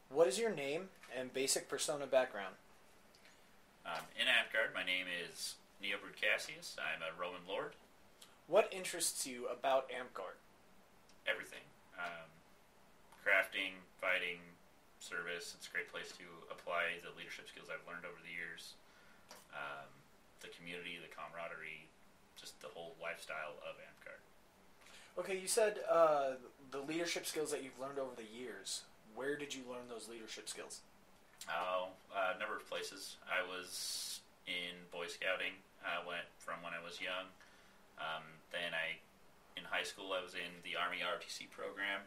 What is your name and basic persona background? In Amtgard, my name is Neobrood Cassius. I'm a Roman lord. What interests you about Amtgard? Everything. Crafting, fighting, service. It's a great place to apply the leadership skills I've learned over the years. The community, the camaraderie, just the whole lifestyle of Amtgard. Okay, you said the leadership skills that you've learned over the years. Where did you learn those leadership skills? A number of places. I was in Boy Scouting when I was young. Then in high school, I was in the Army ROTC program.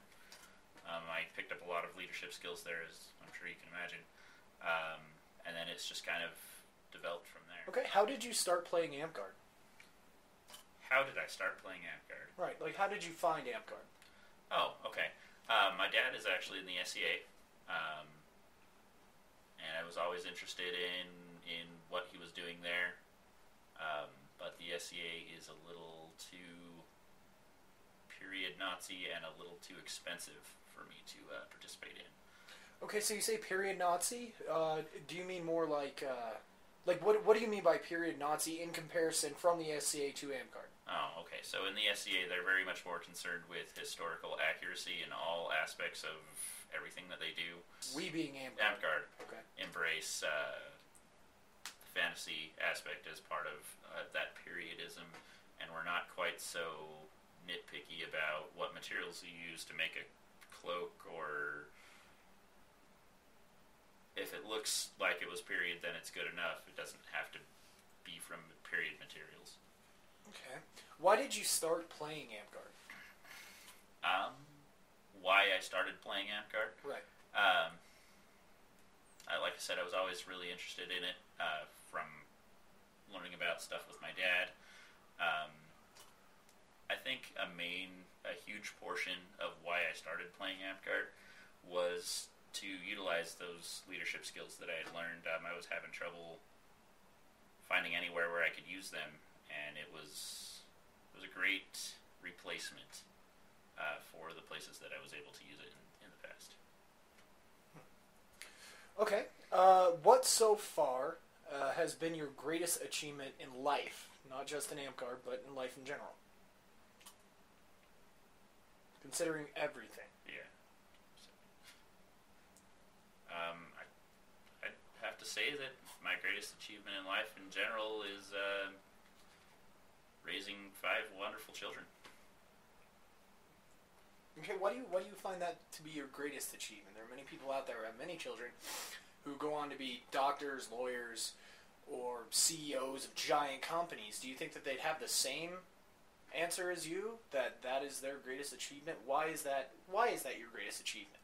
I picked up a lot of leadership skills there, as I'm sure you can imagine. And then it's just kind of developed from there. Okay, how did you start playing Amtgard? How did I start playing Amtgard? Right, like how did you find Amtgard? Oh, okay. My dad is actually in the SEA. And I was always interested in what he was doing there. But the SEA is a little too period Nazi and a little too expensive for me to participate in. Okay, so you say period Nazi. Do you mean more like what do you mean by period Nazi in comparison from the SCA to Amtgard? Oh, okay. So in the SCA, they're very much more concerned with historical accuracy in all aspects of everything that they do. We being Amtgard. Amtgard. Okay. Embrace the fantasy aspect as part of that periodism, and we're not quite so nitpicky about what materials you use to make a cloak, or if it looks like it was period, then it's good enough. It doesn't have to be from period materials. Okay. Why did you start playing Amtgard? Why I started playing Amtgard? Right. Like I said, I was always really interested in it from learning about stuff with my dad. I think a huge portion of why I started playing Amtgard was to utilize those leadership skills that I had learned. I was having trouble finding anywhere where I could use them, and it was a great replacement for the places that I was able to use it in the past. Okay. What so far has been your greatest achievement in life? Not just in Amtgard, but in life in general. Considering everything. Yeah. I'd have to say that my greatest achievement in life in general is raising 5 wonderful children. Okay, why do you find that to be your greatest achievement? There are many people out there who have many children who go on to be doctors, lawyers, or CEOs of giant companies. Do you think that they'd have the same answer as you, that is their greatest achievement? Why is that your greatest achievement?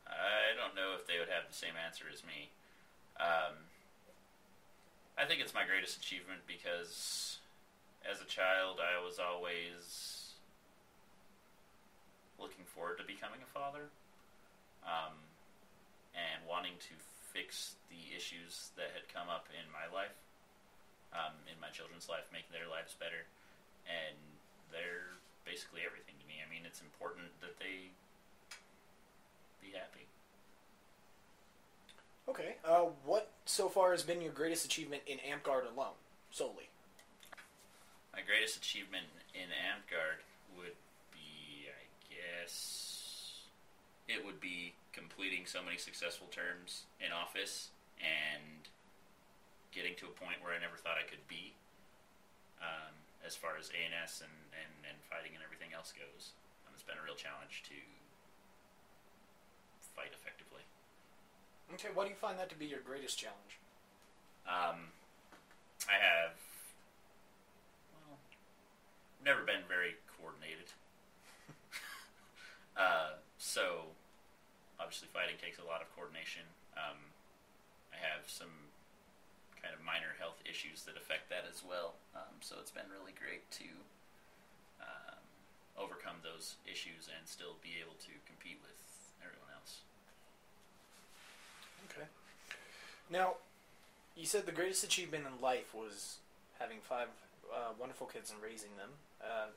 I don't know if they would have the same answer as me. I think it's my greatest achievement because as a child I was always looking forward to becoming a father, and wanting to fix the issues that had come up in my life, in my children's life, make their lives better, and they're basically everything to me. I mean, it's important that they be happy. Okay, what so far has been your greatest achievement in Amtgard alone, solely? My greatest achievement in Amtgard would be, I guess, it would be completing so many successful terms in office and getting to a point where I never thought I could be, as far as ANS and fighting and everything else goes. It's been a real challenge to fight effectively. Okay, why do you find that to be your greatest challenge? I have, never been very coordinated. So, obviously fighting takes a lot of coordination. I have some kind of minor health issues that affect that as well. So it's been really great to overcome those issues and still be able to compete with everyone else. Okay. Now, you said the greatest achievement in life was having 5 wonderful kids and raising them,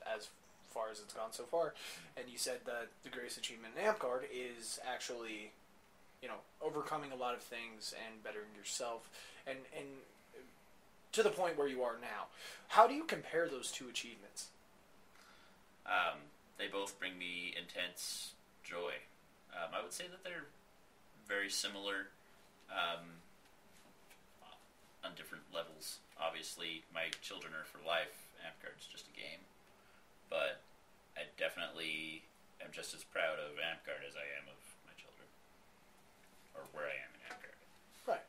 as far as it's gone so far. And you said that the greatest achievement in Amtgard is actually overcoming a lot of things and bettering yourself, and to the point where you are now. How do you compare those two achievements? They both bring me intense joy. I would say that they're very similar on different levels. Obviously, my children are for life. Amtgard's just a game. But I definitely am just as proud of Amtgard as I am of my children. Or where I am in Amtgard. Right.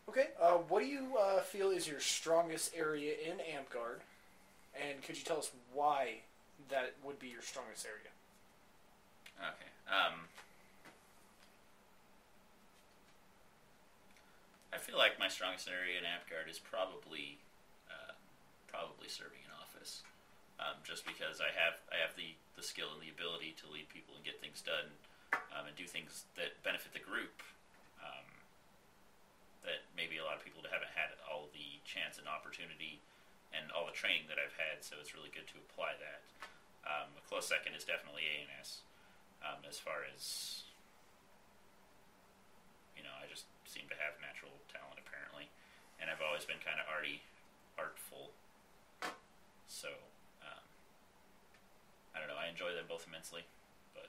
Okay, what do you feel is your strongest area in Amtgard? And could you tell us why that would be your strongest area? Okay. I feel like my strongest area in Amtgard is probably serving in office. Just because I have the skill and the ability to lead people and get things done, and do things that benefit the group. That maybe a lot of people haven't had all the chance and opportunity and all the training that I've had, so it's really good to apply that. A close second is definitely A&S. As far as, I just seem to have natural talent, apparently. And I've always been kind of artful. So, I don't know, I enjoy them both immensely. But,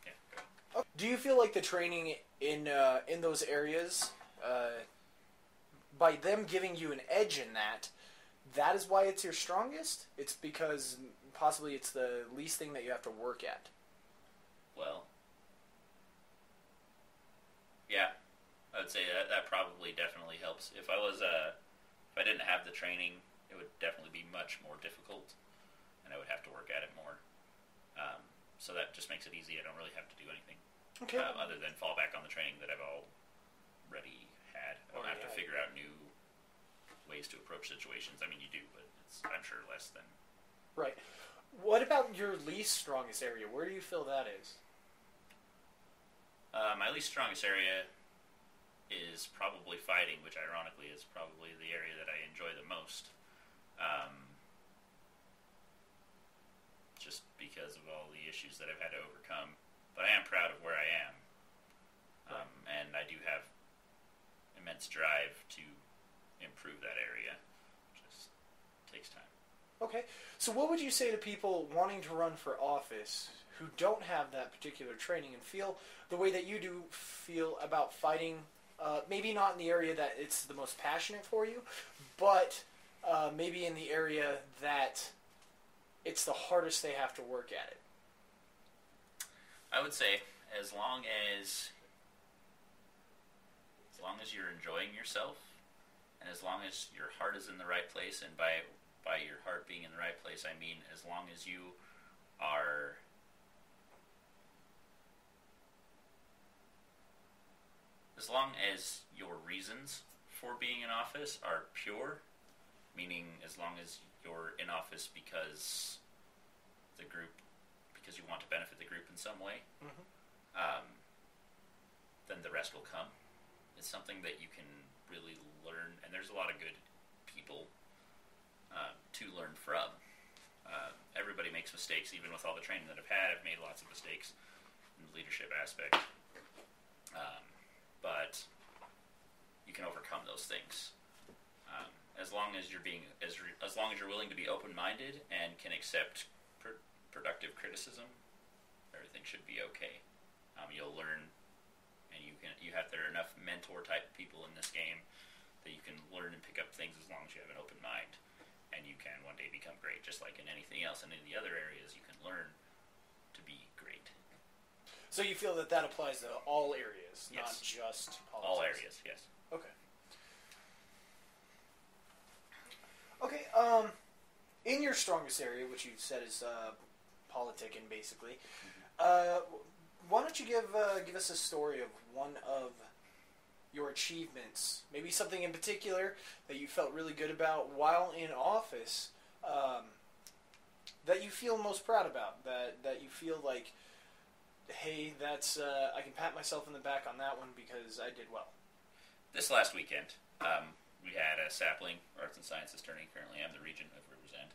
yeah. Do you feel like the training in those areas, by them giving you an edge in that is why it's your strongest? It's because possibly it's the least thing that you have to work at. Well, yeah, I would say that probably definitely helps. If I didn't have the training, it would definitely be much more difficult, and I would have to work at it more. So that just makes it easy. I don't really have to do anything other than fall back on the training that I've already had. I don't have to figure out new ways to approach situations. I mean, you do, but it's, I'm sure, less than... Right. What about your least strongest area? Where do you feel that is? My least strongest area is probably fighting, which ironically is probably the area that I enjoy the most. Just because of all the issues that I've had to overcome. But I am proud of where I am. And I do have immense drive to improve that area. Just takes time. Okay. So what would you say to people wanting to run for office who don't have that particular training and feel the way that you do feel about fighting, maybe not in the area that it's the most passionate for you, but maybe in the area that it's the hardest they have to work at it? I would say as long as you're enjoying yourself, and as long as your heart is in the right place, and by your heart being in the right place, I mean as long as you are as long as your reasons for being in office are pure, meaning as long as you're in office because you want to benefit the group in some way, then the rest will come. It's something that you can really learn, and there's a lot of good people to learn from. Everybody makes mistakes, even with all the training that I've had. I've made lots of mistakes in the leadership aspect, but you can overcome those things as long as you're willing to be open-minded and can accept productive criticism. Everything should be okay. You'll learn, and there are enough mentor type people in this game that you can learn and pick up things as long as you have an open mind, and you can one day become great, just like in anything else. And in the other areas, you can learn to be great. So you feel that applies to all areas, yes. Not just politics? All areas, yes. Okay. Okay. In your strongest area, which you said is politicking, basically, why don't you give us a story of one of your achievements, maybe something in particular that you felt really good about while in office, that you feel most proud about, that you feel like, hey, that's I can pat myself in the back on that one because I did well. This last weekend, we had a sapling arts and sciences tourney. Currently, I'm the regent of Rivers End.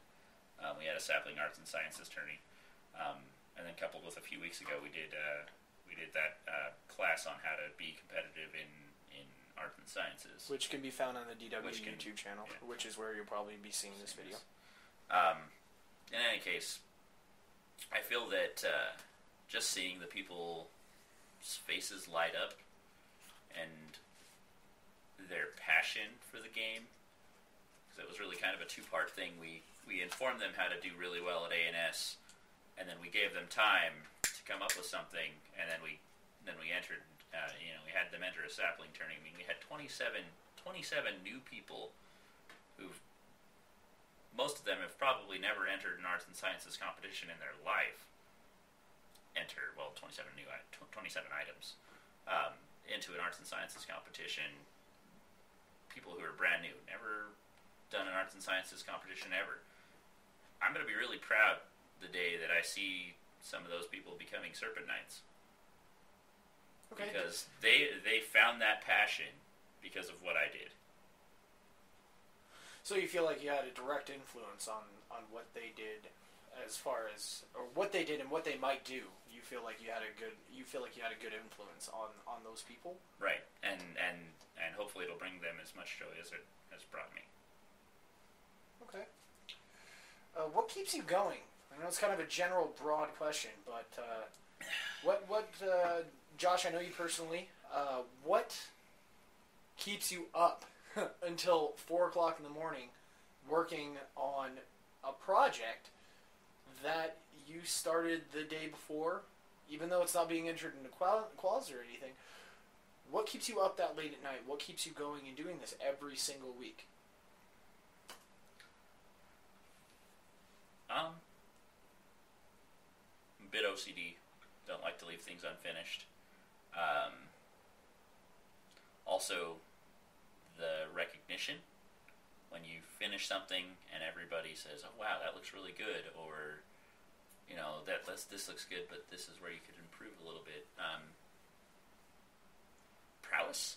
We had a sapling arts and sciences tourney, and then coupled with a few weeks ago, we did we did that class on how to be competitive in art and sciences. Which can be found on the DW Can- YouTube channel, yeah. which is where you'll probably be seeing this video. In any case, I feel that just seeing the people's faces light up and their passion for the game, because it was really kind of a two-part thing. We informed them how to do really well at A&S, and then we gave them time to come up with something, and then we entered. We had them enter a sapling tournament. I mean, we had 27 new people who've, most of them have probably never entered an arts and sciences competition in their life. 27 items into an arts and sciences competition. People who are brand new, never done an arts and sciences competition ever. I'm going to be really proud the day that I see some of those people becoming Serpent Knights. Okay. Because they found that passion because of what I did. So you feel like you had a direct influence on what they did, as far as, or what they did and what they might do. You feel like you had a good influence on those people. Right, and hopefully it'll bring them as much joy as it has brought me. Okay. What keeps you going? I know it's kind of a general, broad question, but what Josh, I know you personally. What keeps you up until 4 o'clock in the morning working on a project that you started the day before, even though it's not being entered into quals or anything? What keeps you up that late at night? What keeps you going and doing this every single week? I'm a bit OCD. Don't like to leave things unfinished. Also, the recognition. When you finish something and everybody says, "Oh wow, that looks really good," or this looks good, but this is where you could improve a little bit. Prowess,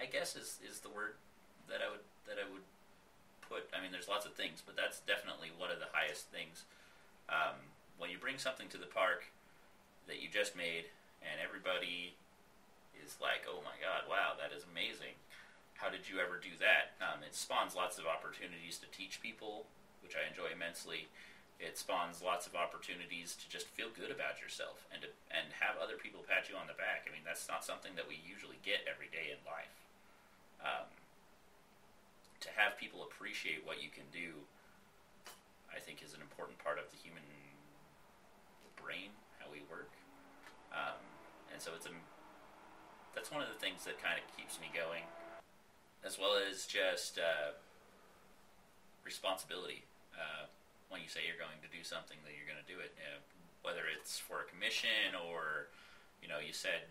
I guess, is the word that I would put. I mean, there's lots of things, but that's definitely one of the highest things. When you bring something to the park that you just made, and everybody is like, "Oh my God, wow, that is amazing. How did you ever do that?" It spawns lots of opportunities to teach people, which I enjoy immensely. It spawns lots of opportunities to just feel good about yourself and have other people pat you on the back. I mean, that's not something that we usually get every day in life. To have people appreciate what you can do, I think, is an important part of the human brain, how we work. And so that's one of the things that kind of keeps me going, as well as just responsibility. When you say you're going to do something, that you're going to do it. Whether it's for a commission or, you said,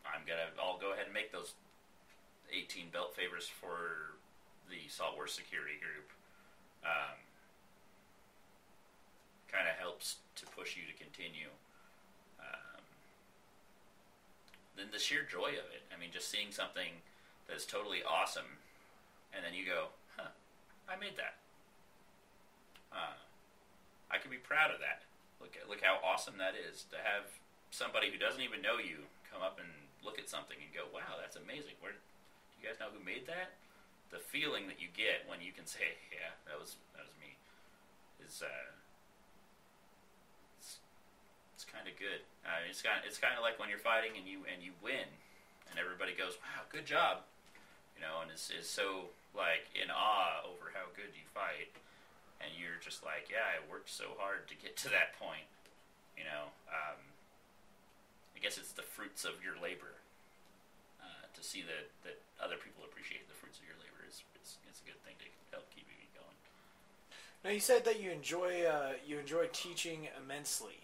I'll go ahead and make those 18 belt favors for the Salt Wars security group. Kind of helps to push you to continue. Then the sheer joy of it. I mean, just seeing something that's totally awesome, and then you go, I made that. I can be proud of that. Look how awesome that is, to have somebody who doesn't even know you come up and look at something and go, wow, that's amazing. Do you guys know who made that? The feeling that you get when you can say, yeah, that was me, is it's kind of good. It's kind of like when you're fighting and you win, and everybody goes, wow, good job, and is so like in awe over how good you fight, and you're just like, yeah, I worked so hard to get to that point. I guess it's the fruits of your labor. To see that other people appreciate the fruits of your labor is a good thing to help keep you going. Now, you said that you enjoy teaching immensely.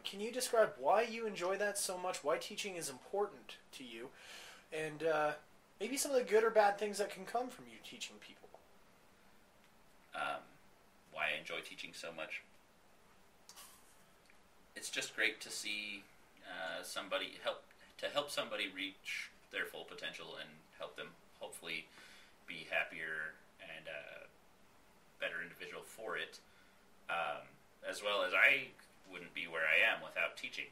Can you describe why you enjoy that so much? Why teaching is important to you, and maybe some of the good or bad things that can come from you teaching people. Why I enjoy teaching so much? It's just great to see somebody help somebody reach their full potential and help them hopefully be happier and better individual for it. As well as I wouldn't be where I am without teaching.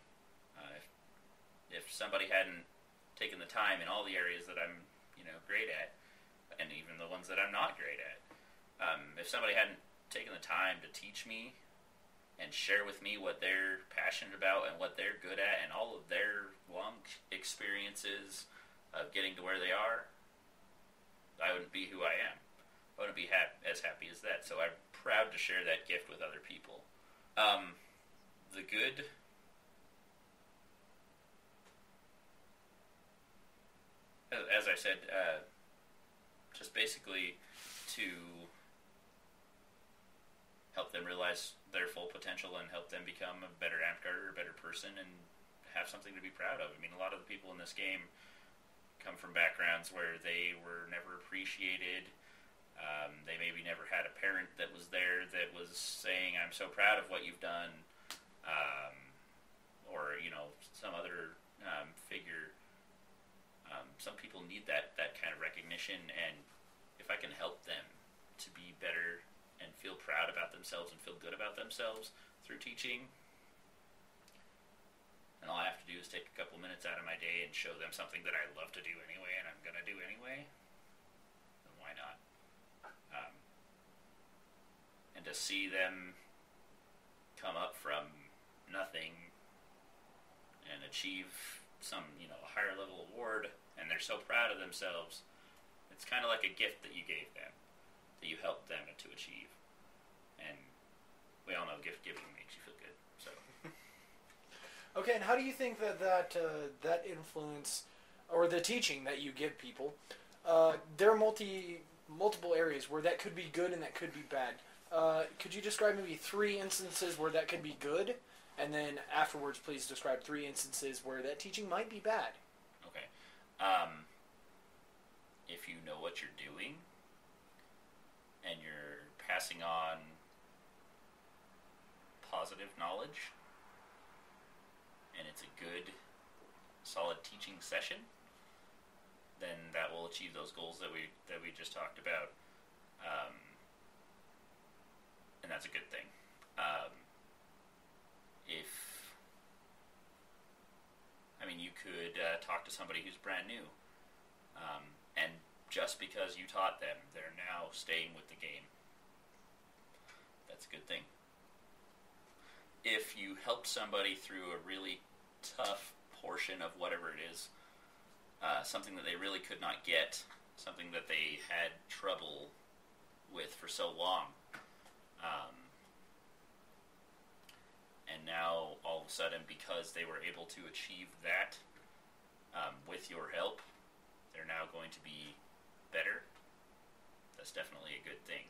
somebody hadn't taken the time in all the areas that I'm, great at, and even the ones that I'm not great at, if somebody hadn't taken the time to teach me and share with me what they're passionate about and what they're good at and all of their long experiences of getting to where they are, I wouldn't be who I am. I wouldn't be as happy as that. So I'm proud to share that gift with other people. The good, as I said, just basically to help them realize their full potential and help them become a better Amtgarder, a better person, and have something to be proud of. I mean, a lot of the people in this game come from backgrounds where they were never appreciated. They maybe never had a parent that was there that was saying, I'm so proud of what you've done, or, some other figure. Some people need that kind of recognition, and if I can help them to be better and feel proud about themselves and feel good about themselves through teaching, and all I have to do is take a couple minutes out of my day and show them something that I love to do anyway and I'm going to do anyway, then why not? And to see them come up from nothing and achieve some, a higher level award, and they're so proud of themselves, it's kind of like a gift that you gave them, that you helped them to achieve. And we all know gift giving makes you feel good. So. Okay, and how do you think that influence, or the teaching that you give people, there are multiple areas where that could be good and that could be bad. Could you describe maybe 3 instances where that could be good, and then afterwards please describe 3 instances where that teaching might be bad? Okay. If you know what you're doing, and you're passing on positive knowledge, and it's a good, solid teaching session, then that will achieve those goals that we just talked about, and that's a good thing. You could talk to somebody who's brand new, and just because you taught them, they're now staying with the game. That's a good thing. If you help somebody through a really tough portion of whatever it is, something that they really could not get, something that they had trouble with for so long, and now all of a sudden, because they were able to achieve that with your help, they're now going to be better. That's definitely a good thing.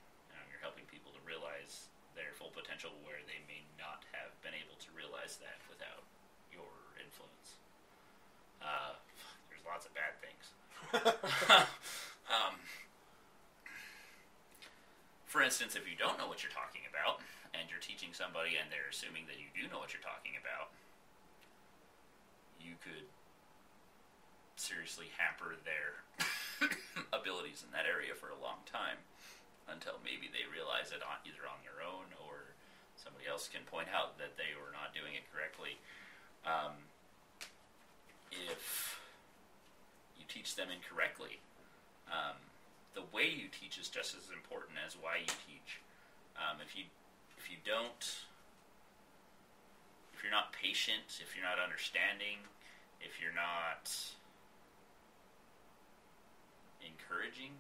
You're helping people to realize their full potential where they may not have been able to realize that without your influence. There's lots of bad things. For instance, if you don't know what you're talking about, and you're teaching somebody and they're assuming that you do know what you're talking about, you could seriously hamper their abilities in that area for a long time, until maybe they realize it either on their own or somebody else can point out that they were not doing it correctly. If you teach them incorrectly, the way you teach is just as important as why you teach. If you're not patient, if you're not understanding, if you're not encouraging,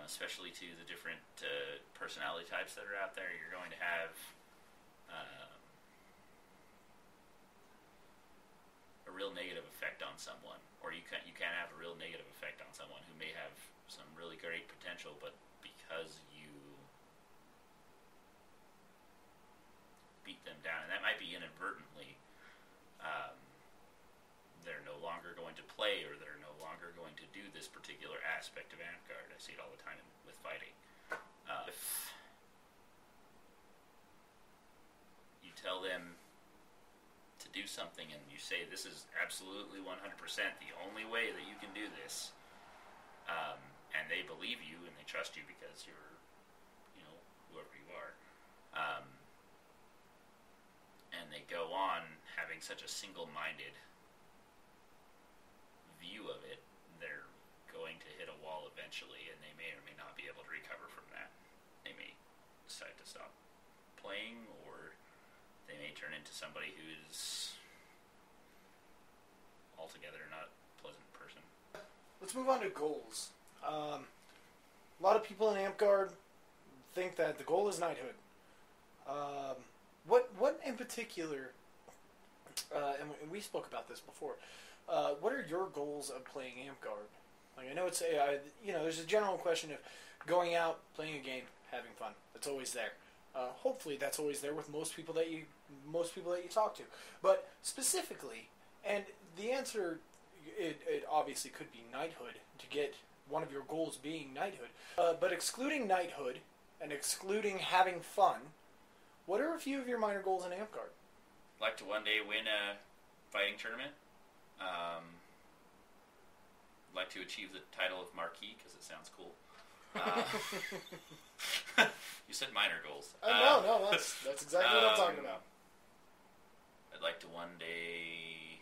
especially to the different personality types that are out there, you're going to have a real negative effect on someone, or you can have a real negative effect on someone who may have some really great potential, but because you beat them down, and that might be inadvertently, they're no longer going to play, or they're no longer going to do this particular aspect of Amtgard. I see it all the time with fighting. If you tell them to do something and you say, this is absolutely 100% the only way that you can do this, and they believe you and they trust you because you're, whoever you are, and they go on having such a single-minded stop playing, or they may turn into somebody who's altogether not a pleasant person. Let's move on to goals. A lot of people in Amtgard think that the goal is knighthood. What in particular, and we spoke about this before, what are your goals of playing Amtgard? Like, I know it's there's a general question of going out, playing a game, having fun. That's always there. Hopefully, that's always there with most people that you talk to. But specifically, and the answer, it obviously could be knighthood, to get one of your goals being knighthood. But excluding knighthood and excluding having fun, what are a few of your minor goals in Amtgard? I'd like to one day win a fighting tournament. I'd like to achieve the title of Marquis, because it sounds cool. You said minor goals. No, that's exactly what I'm talking about. I'd like to one day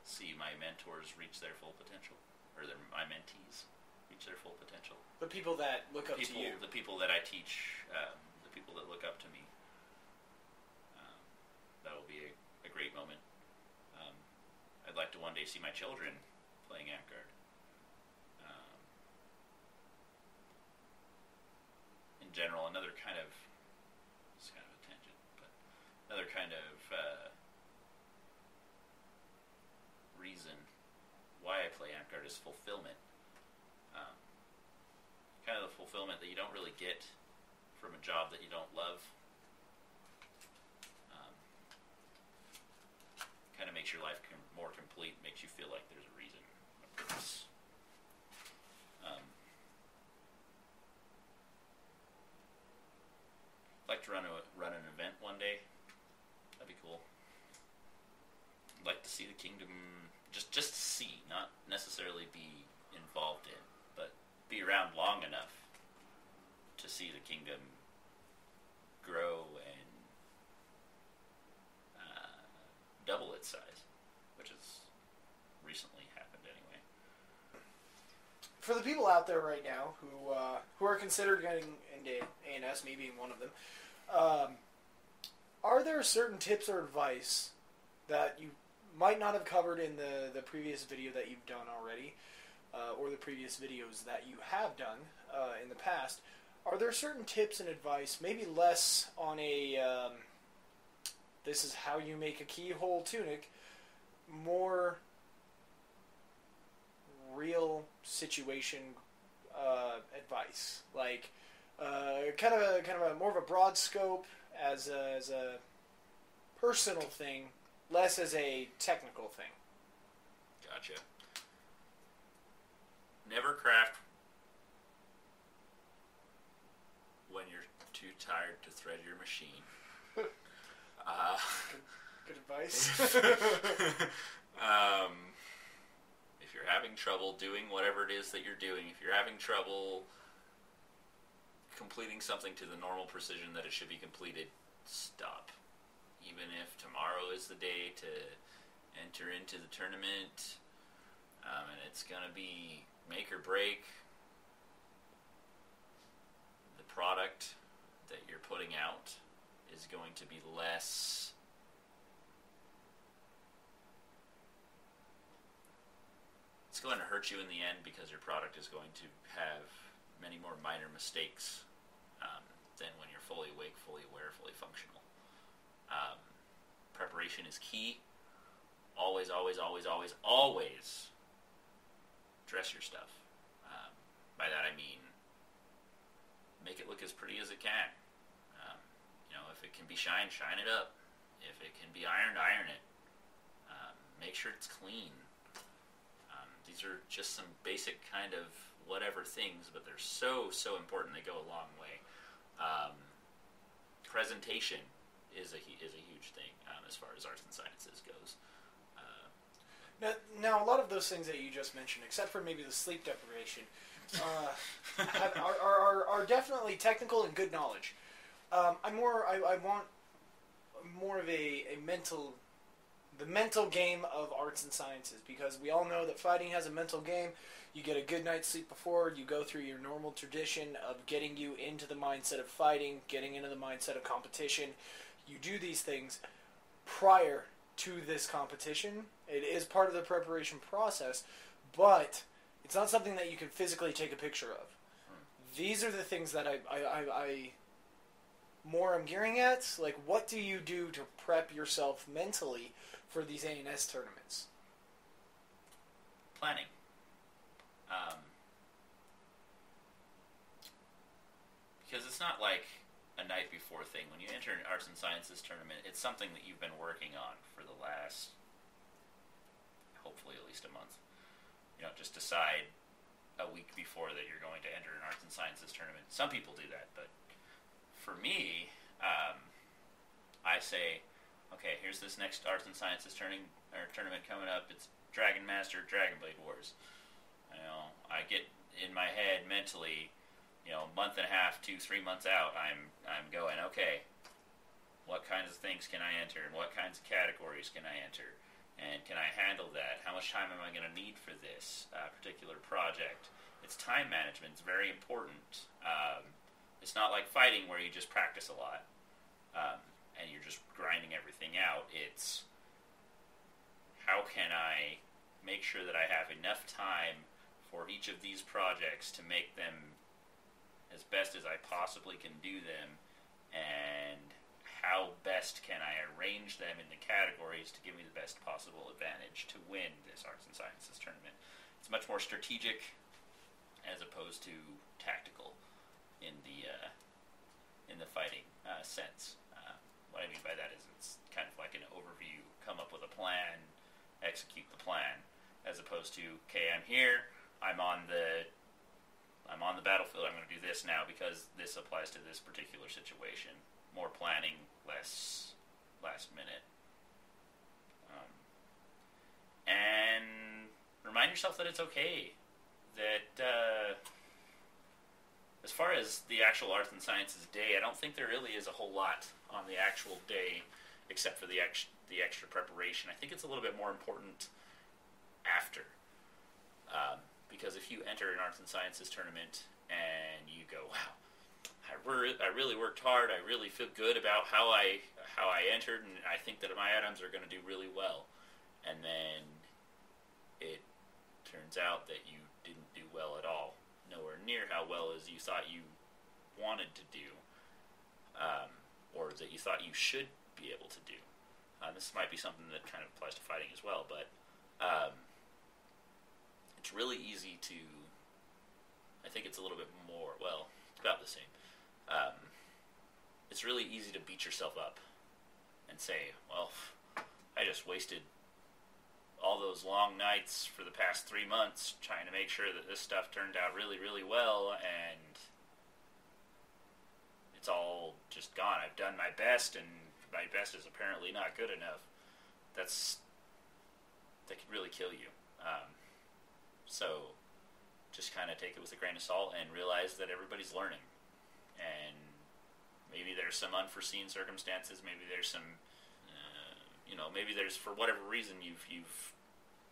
see my mentors reach their full potential, or my mentees reach their full potential. The people that look up to you. The people that I teach, the people that look up to me. That will be a great moment. I'd like to one day see my children playing Amtgard. In general, another kind of, it's kind of a tangent, but another kind of reason why I play Amtgard is fulfillment. Kind of the fulfillment that you don't really get from a job that you don't love. Kind of makes your life more complete, makes you feel like there's a reason, a purpose. I'd like to run an event one day. That'd be cool. I'd like to see the kingdom, just to see, not necessarily be involved in, but be around long enough to see the kingdom grow and double its size, which has recently happened anyway. For the people out there right now who are considered getting into A&S, me being one of them, are there certain tips or advice that you might not have covered in the previous video that you've done already, or the previous videos that you have done in the past? Are there certain tips and advice, maybe less on a this is how you make a keyhole tunic, more real situation advice, like kind of a more of a broad scope as a personal thing, less as a technical thing? Gotcha. Never craft when you're too tired to thread your machine. Good advice. If you're having trouble doing whatever it is that you're doing, if you're having trouble completing something to the normal precision that it should be completed, stop. Even if tomorrow is the day to enter into the tournament, and it's going to be make or break, the product that you're putting out is going to be less it's going to hurt you in the end, because your product is going to have many more minor mistakes than when you're fully awake, fully aware, fully functional. Preparation is key. Always, always, always, always, always dress your stuff. By that I mean make it look as pretty as it can. If it can be shined, shine it up. If it can be ironed, iron it. Make sure it's clean. These are just some basic kind of whatever things, but they're so important. They go a long way. Presentation is a huge thing as far as arts and sciences goes. Now, a lot of those things that you just mentioned, except for maybe the sleep deprivation, are definitely technical and good knowledge. I want more of a mental the mental game of arts and sciences, because we all know that fighting has a mental game. You get a good night's sleep before, you go through your normal tradition of getting you into the mindset of fighting, getting into the mindset of competition. You do these things prior to this competition. It is part of the preparation process, but it's not something that you can physically take a picture of. These are the things that I more I'm gearing at. Like, what do you do to prep yourself mentally for these A&S tournaments? Planning. Because it's not like a night before thing. When you enter an arts and sciences tournament, it's something that you've been working on for the last, hopefully at least a month. You know, just decide a week before that you're going to enter an arts and sciences tournament. Some people do that, but for me, I say, okay, here's this next arts and sciences tournament coming up. It's Dragon Master, Dragon Blade Wars. You know, I get in my head mentally, you know, a month and a half, 2-3 months out, I'm going, okay, what kinds of things can I enter, and what kinds of categories can I enter, and can I handle that? How much time am I going to need for this particular project? It's time management. It's very important. It's not like fighting where you just practice a lot and you're just grinding everything out. It's how can I make sure that I have enough time for each of these projects to make them as best as I possibly can do them, and how best can I arrange them in the categories to give me the best possible advantage to win this arts and sciences tournament. It's much more strategic as opposed to tactical in the fighting sense. What I mean by that is it's kind of like an overview, come up with a plan, execute the plan, as opposed to, okay, I'm here, I'm on the battlefield, I'm going to do this now because this applies to this particular situation. More planning, less last minute. And remind yourself that it's okay. That as far as the actual arts and sciences day, I don't think there really is a whole lot on the actual day except for the extra preparation. I think it's a little bit more important after. Because if you enter an arts and sciences tournament and you go, wow, I really worked hard, I really feel good about how I entered, and I think that my items are going to do really well, and then it turns out that you didn't do well at all, nowhere near how well as you thought you wanted to do, or that you thought you should be able to do. This might be something that kind of applies to fighting as well, but it's really easy to, I think it's a little bit more, well, it's about the same. It's really easy to beat yourself up and say, well, I just wasted all those long nights for the past 3 months trying to make sure that this stuff turned out really, really well, and it's all just gone. I've done my best, and my best is apparently not good enough. That could really kill you. So just kind of take it with a grain of salt and realize that everybody's learning. And maybe there's some unforeseen circumstances. Maybe there's some, maybe there's, for whatever reason, you've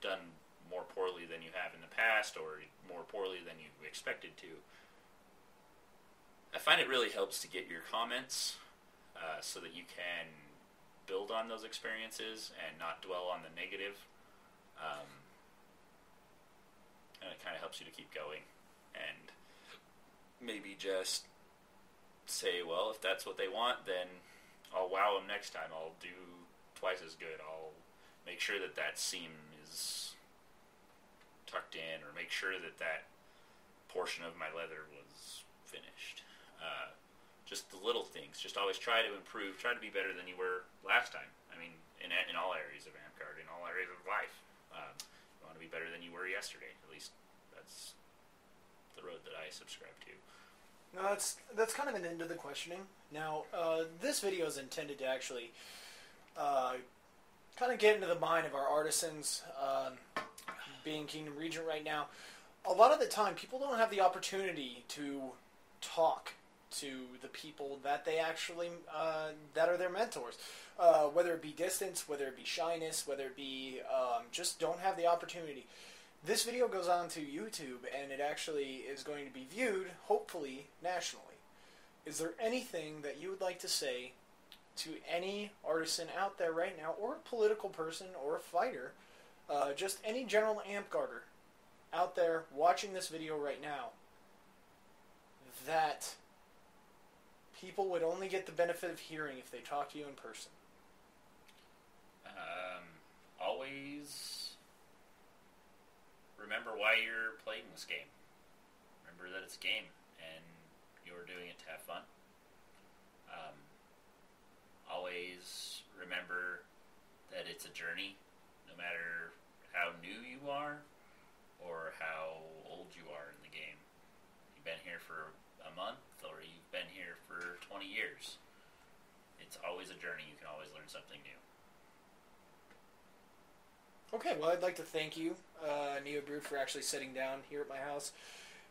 done more poorly than you have in the past, or more poorly than you expected to. I find it really helps to get your comments so that you can build on those experiences and not dwell on the negative. And it kind of helps you to keep going, and maybe just say, well, if that's what they want, then I'll wow them next time. I'll do twice as good. I'll make sure that seam is tucked in, or make sure that portion of my leather was finished. Just the little things. Just always try to improve. Try to be better than you were last time. I mean, in all areas of Amtgard, in all areas of life. You want to be better than you were yesterday. At least that's the road that I subscribe to. No, that's kind of an end to the questioning. Now, this video is intended to actually kind of get into the mind of our artisans, being Kingdom Regent right now. A lot of the time, people don't have the opportunity to talk to the people that they actually, that are their mentors. Whether it be distance, whether it be shyness, whether it be just don't have the opportunity. This video goes on to YouTube, and it actually is going to be viewed, hopefully, nationally. Is there anything that you would like to say to any artisan out there right now, or a political person, or a fighter, just any general amp guarder out there watching this video right now, that people would only get the benefit of hearing if they talk to you in person? Always remember why you're playing this game. Remember that it's a game, and you're doing it to have fun. Always remember that it's a journey, no matter how new you are or how old you are in the game. You've been here for a month, or you've been here for 20 years. It's always a journey. You can always learn something new. Okay, well, I'd like to thank you, Neobrood, for actually sitting down here at my house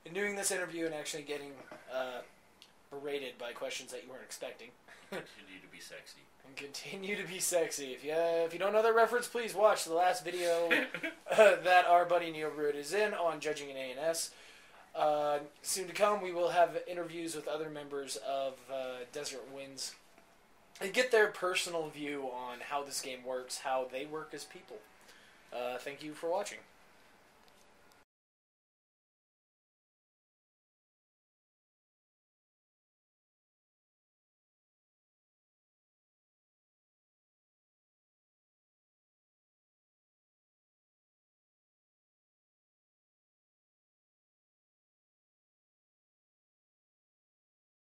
and doing this interview and actually getting berated by questions that you weren't expecting. Continue to be sexy. And continue to be sexy. If you don't know that reference, please watch the last video that our buddy Neobrood is in on Judging an A&S. Soon to come, we will have interviews with other members of Desert Winds and get their personal view on how this game works, how they work as people. Thank you for watching.